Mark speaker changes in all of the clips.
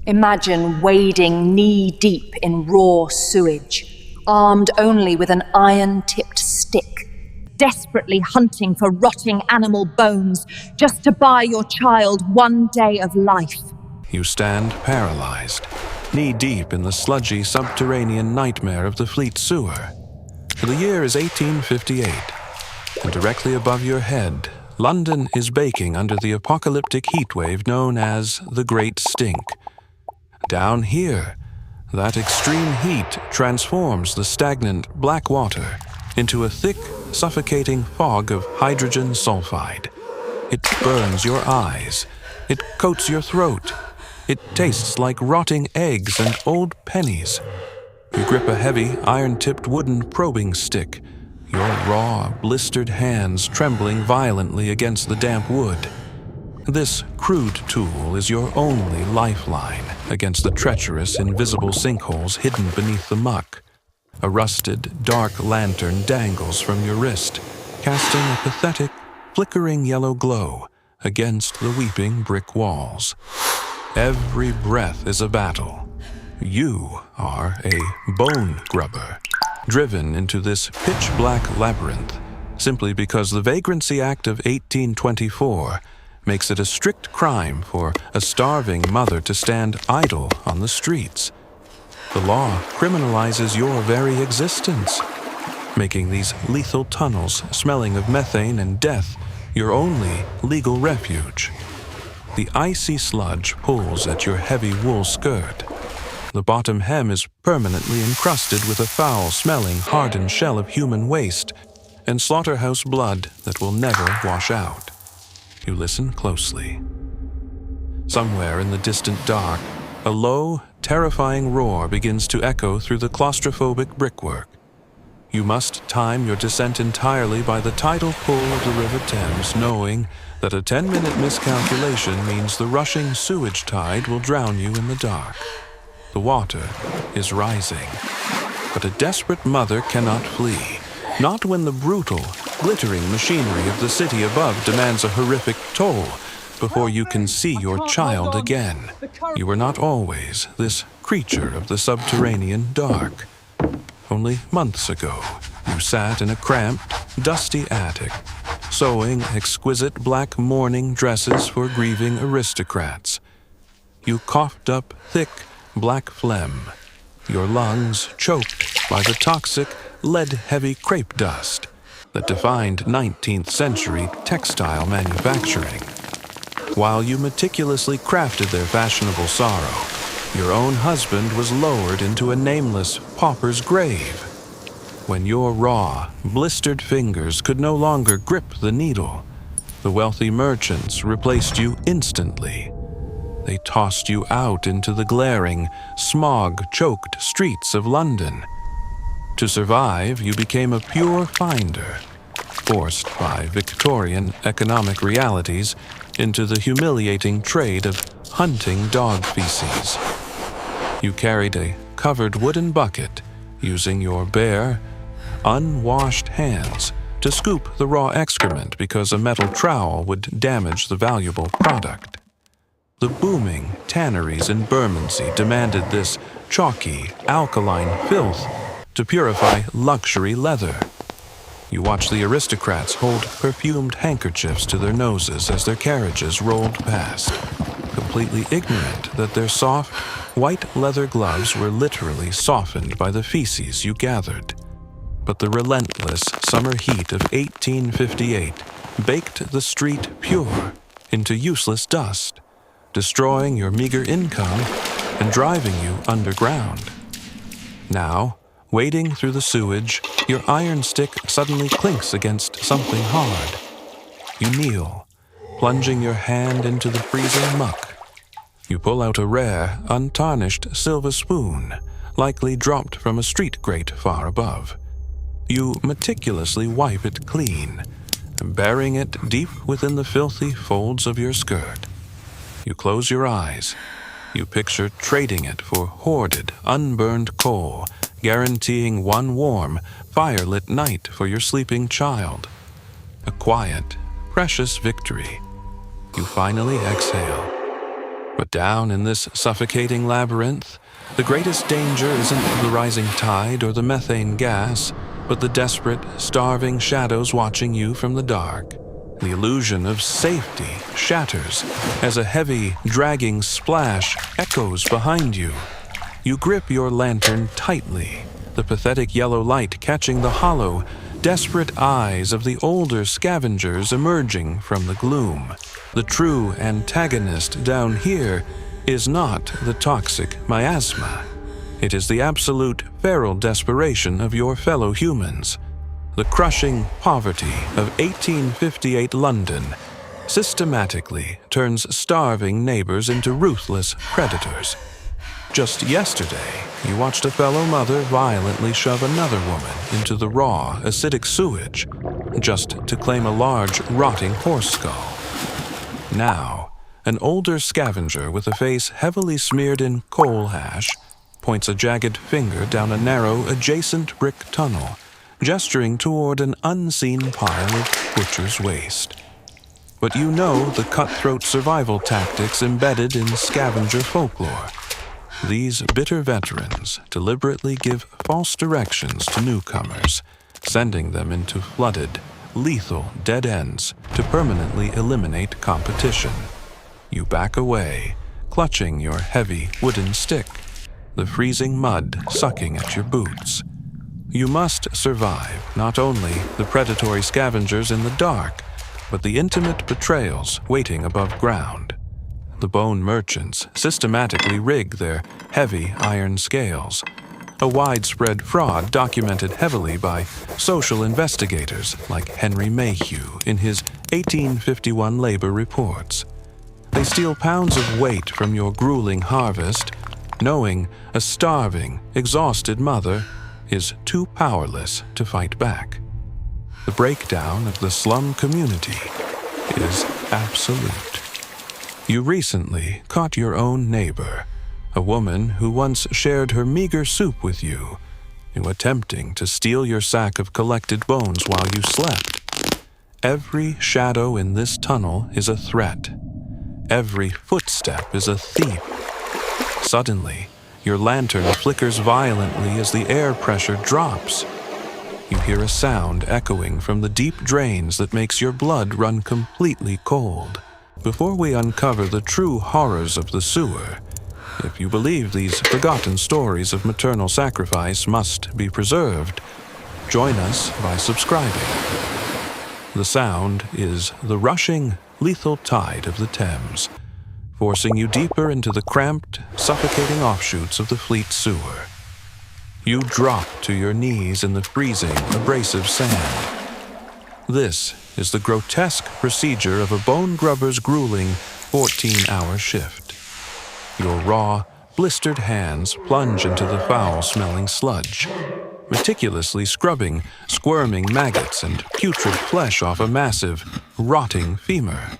Speaker 1: Imagine wading knee-deep in raw sewage, armed only with an iron-tipped stick, desperately hunting for rotting animal bones just to buy your child one day of life.
Speaker 2: You stand paralyzed, knee-deep in the sludgy subterranean nightmare of the Fleet sewer. The year is 1858, and directly above your head, London is baking under the apocalyptic heatwave known as the Great Stink. Down here, that extreme heat transforms the stagnant black water into a thick, suffocating fog of hydrogen sulfide. It burns your eyes. It coats your throat. It tastes like rotting eggs and old pennies. You grip a heavy, iron-tipped wooden probing stick, your raw, blistered hands trembling violently against the damp wood. This crude tool is your only lifeline against the treacherous, invisible sinkholes hidden beneath the muck. A rusted, dark lantern dangles from your wrist, casting a pathetic, flickering yellow glow against the weeping brick walls. Every breath is a battle. You are a Bone-Grubber, driven into this pitch-black labyrinth simply because the Vagrancy Act of 1824 makes it a strict crime for a starving mother to stand idle on the streets. The law criminalizes your very existence, making these lethal tunnels smelling of methane and death your only legal refuge. The icy sludge pulls at your heavy wool skirt. The bottom hem is permanently encrusted with a foul-smelling, hardened shell of human waste and slaughterhouse blood that will never wash out. You listen closely. Somewhere in the distant dark, a low, terrifying roar begins to echo through the claustrophobic brickwork. You must time your descent entirely by the tidal pull of the River Thames, knowing that a 10-minute miscalculation means the rushing sewage tide will drown you in the dark. The water is rising, but a desperate mother cannot flee, not when the brutal, glittering machinery of the city above demands a horrific toll before you can see your child again. You are not always this creature of the subterranean dark. Only months ago, you sat in a cramped, dusty attic, sewing exquisite black mourning dresses for grieving aristocrats. You coughed up thick, black phlegm, your lungs choked by the toxic, lead-heavy crepe dust that defined 19th century textile manufacturing. While you meticulously crafted their fashionable sorrow, your own husband was lowered into a nameless pauper's grave. When your raw, blistered fingers could no longer grip the needle, the wealthy merchants replaced you instantly. They tossed you out into the glaring, smog-choked streets of London. To survive, you became a pure finder, forced by Victorian economic realities into the humiliating trade of hunting dog feces. You carried a covered wooden bucket, using your bare, unwashed hands to scoop the raw excrement because a metal trowel would damage the valuable product. The booming tanneries in Bermondsey demanded this chalky, alkaline filth to purify luxury leather. You watched the aristocrats hold perfumed handkerchiefs to their noses as their carriages rolled past, completely ignorant that their soft, white leather gloves were literally softened by the feces you gathered. But the relentless summer heat of 1858 baked the street pure into useless dust, destroying your meager income and driving you underground. Now, wading through the sewage, your iron stick suddenly clinks against something hard. You kneel, plunging your hand into the freezing muck. You pull out a rare, untarnished silver spoon, likely dropped from a street grate far above. You meticulously wipe it clean, burying it deep within the filthy folds of your skirt. You close your eyes. You picture trading it for hoarded, unburned coal, guaranteeing one warm, firelit night for your sleeping child. A quiet, precious victory. You finally exhale. But down in this suffocating labyrinth, the greatest danger isn't the rising tide or the methane gas, but the desperate, starving shadows watching you from the dark. The illusion of safety shatters as a heavy, dragging splash echoes behind you. You grip your lantern tightly, the pathetic yellow light catching the hollow, desperate eyes of the older scavengers emerging from the gloom. The true antagonist down here is not the toxic miasma. It is the absolute feral desperation of your fellow humans. The crushing poverty of 1858 London systematically turns starving neighbors into ruthless predators. Just yesterday, you watched a fellow mother violently shove another woman into the raw, acidic sewage, just to claim a large, rotting horse skull. Now, an older scavenger with a face heavily smeared in coal ash points a jagged finger down a narrow, adjacent brick tunnel, gesturing toward an unseen pile of butcher's waste. But you know the cutthroat survival tactics embedded in scavenger folklore. These bitter veterans deliberately give false directions to newcomers, sending them into flooded, lethal dead ends to permanently eliminate competition. You back away, clutching your heavy wooden stick, the freezing mud sucking at your boots. You must survive not only the predatory scavengers in the dark, but the intimate betrayals waiting above ground. The bone merchants systematically rig their heavy iron scales, a widespread fraud documented heavily by social investigators like Henry Mayhew in his 1851 labor reports. They steal pounds of weight from your grueling harvest, knowing a starving, exhausted mother is too powerless to fight back. The breakdown of the slum community is absolute. You recently caught your own neighbor, a woman who once shared her meager soup with you, attempting to steal your sack of collected bones while you slept. Every shadow in this tunnel is a threat. Every footstep is a thief. Suddenly, your lantern flickers violently as the air pressure drops. You hear a sound echoing from the deep drains that makes your blood run completely cold. Before we uncover the true horrors of the sewer, if you believe these forgotten stories of maternal sacrifice must be preserved, join us by subscribing. The sound is the rushing, lethal tide of the Thames, forcing you deeper into the cramped, suffocating offshoots of the Fleet sewer. You drop to your knees in the freezing, abrasive sand. This is the grotesque procedure of a Bone-Grubber's grueling 14-hour shift. Your raw, blistered hands plunge into the foul-smelling sludge, meticulously scrubbing squirming maggots and putrid flesh off a massive, rotting femur.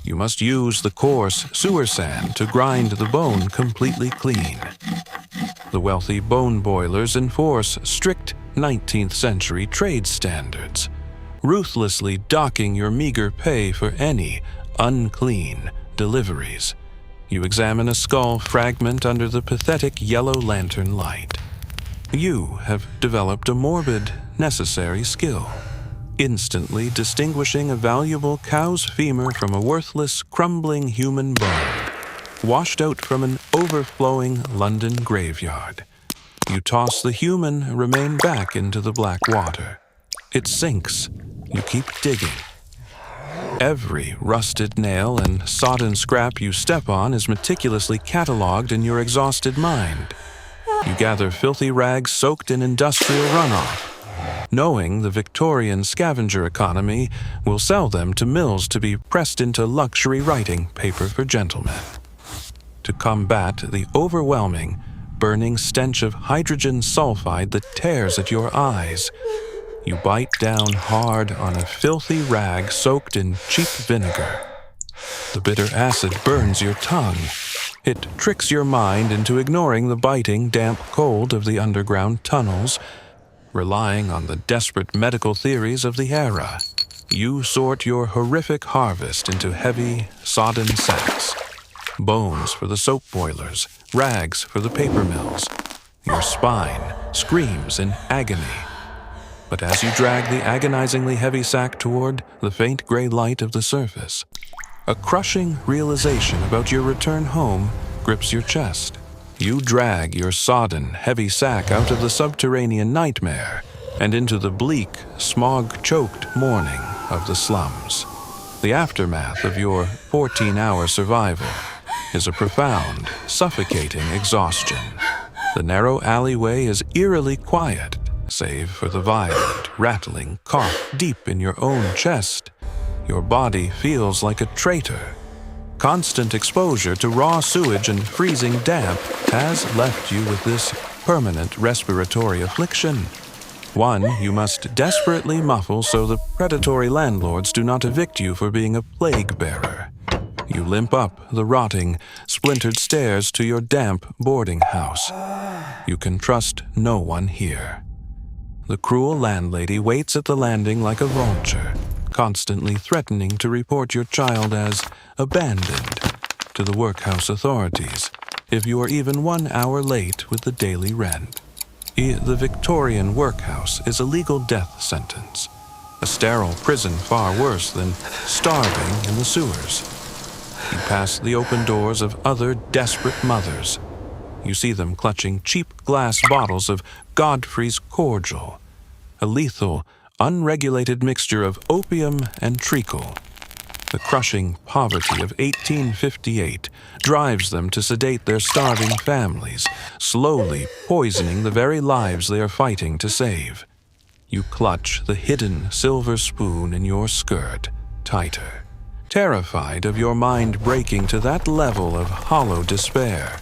Speaker 2: You must use the coarse sewer sand to grind the bone completely clean. The wealthy bone boilers enforce strict 19th century trade standards, ruthlessly docking your meager pay for any unclean deliveries. You examine a skull fragment under the pathetic yellow lantern light. You have developed a morbid, necessary skill, instantly distinguishing a valuable cow's femur from a worthless, crumbling human bone, washed out from an overflowing London graveyard. You toss the human remain back into the black water. It sinks. You keep digging. Every rusted nail and sodden scrap you step on is meticulously catalogued in your exhausted mind. You gather filthy rags soaked in industrial runoff, knowing the Victorian scavenger economy will sell them to mills to be pressed into luxury writing paper for gentlemen. To combat the overwhelming, burning stench of hydrogen sulfide that tears at your eyes, you bite down hard on a filthy rag soaked in cheap vinegar. The bitter acid burns your tongue. It tricks your mind into ignoring the biting, damp cold of the underground tunnels, relying on the desperate medical theories of the era. You sort your horrific harvest into heavy, sodden sacks. bones for the soap boilers, rags for the paper mills. Your spine screams in agony. But as you drag the agonizingly heavy sack toward the faint gray light of the surface, a crushing realization about your return home grips your chest. You drag your sodden, heavy sack out of the subterranean nightmare and into the bleak, smog-choked morning of the slums. The aftermath of your 14-hour survival is a profound, suffocating exhaustion. The narrow alleyway is eerily quiet, save for the violent, rattling cough deep in your own chest. Your body feels like a traitor. Constant exposure to raw sewage and freezing damp has left you with this permanent respiratory affliction. One you must desperately muffle so the predatory landlords do not evict you for being a plague bearer. You limp up the rotting, splintered stairs to your damp boarding house. You can trust no one here. The cruel landlady waits at the landing like a vulture, constantly threatening to report your child as abandoned to the workhouse authorities if you are even 1 hour late with the daily rent. The Victorian workhouse is a legal death sentence, a sterile prison far worse than starving in the sewers. You pass the open doors of other desperate mothers. You see them clutching cheap glass bottles of Godfrey's cordial, a lethal, unregulated mixture of opium and treacle. The crushing poverty of 1858 drives them to sedate their starving families, slowly poisoning the very lives they are fighting to save. You clutch the hidden silver spoon in your skirt tighter, terrified of your mind breaking to that level of hollow despair.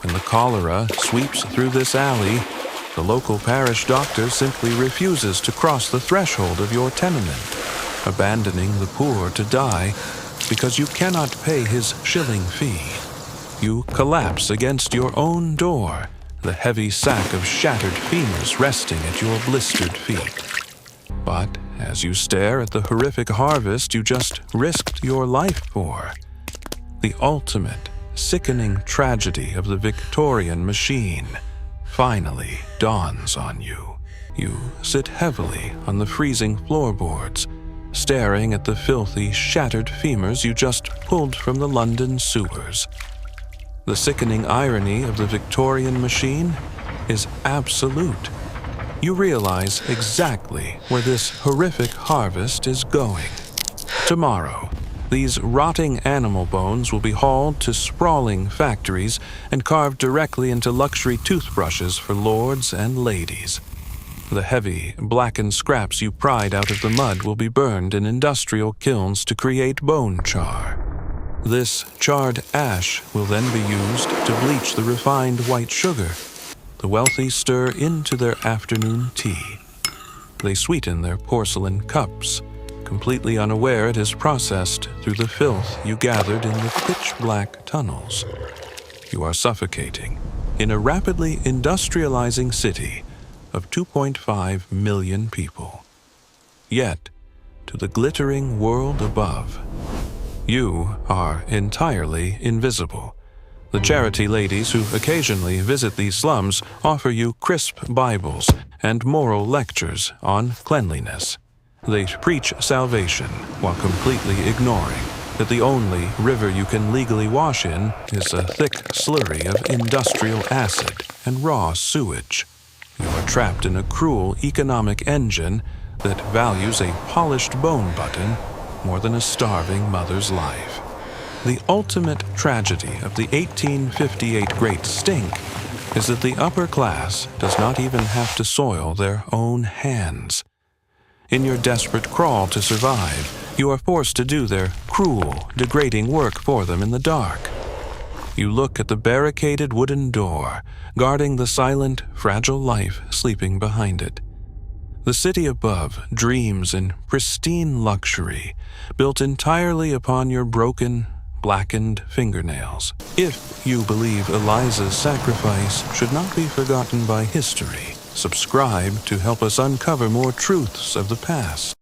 Speaker 2: When the cholera sweeps through this alley, the local parish doctor simply refuses to cross the threshold of your tenement, abandoning the poor to die because you cannot pay his shilling fee. You collapse against your own door, the heavy sack of shattered femurs resting at your blistered feet. But as you stare at the horrific harvest you just risked your life for, the ultimate, sickening tragedy of the Victorian machine finally dawns on you. You sit heavily on the freezing floorboards, staring at the filthy, shattered femurs you just pulled from the London sewers. The sickening irony of the Victorian machine is absolute. You realize exactly where this horrific harvest is going. Tomorrow, these rotting animal bones will be hauled to sprawling factories and carved directly into luxury toothbrushes for lords and ladies. The heavy, blackened scraps you pried out of the mud will be burned in industrial kilns to create bone char. This charred ash will then be used to bleach the refined white sugar the wealthy stir into their afternoon tea. They sweeten their porcelain cups, completely unaware it is processed through the filth you gathered in the pitch-black tunnels. You are suffocating in a rapidly industrializing city of 2.5 million people. Yet, to the glittering world above, you are entirely invisible. The charity ladies who occasionally visit these slums offer you crisp Bibles and moral lectures on cleanliness. They preach salvation while completely ignoring that the only river you can legally wash in is a thick slurry of industrial acid and raw sewage. You are trapped in a cruel economic engine that values a polished bone button more than a starving mother's life. The ultimate tragedy of the 1858 Great Stink is that the upper class does not even have to soil their own hands. In your desperate crawl to survive, you are forced to do their cruel, degrading work for them in the dark. You look at the barricaded wooden door, guarding the silent, fragile life sleeping behind it. The city above dreams in pristine luxury, built entirely upon your broken, blackened fingernails. If you believe Eliza's sacrifice should not be forgotten by history, subscribe to help us uncover more truths of the past.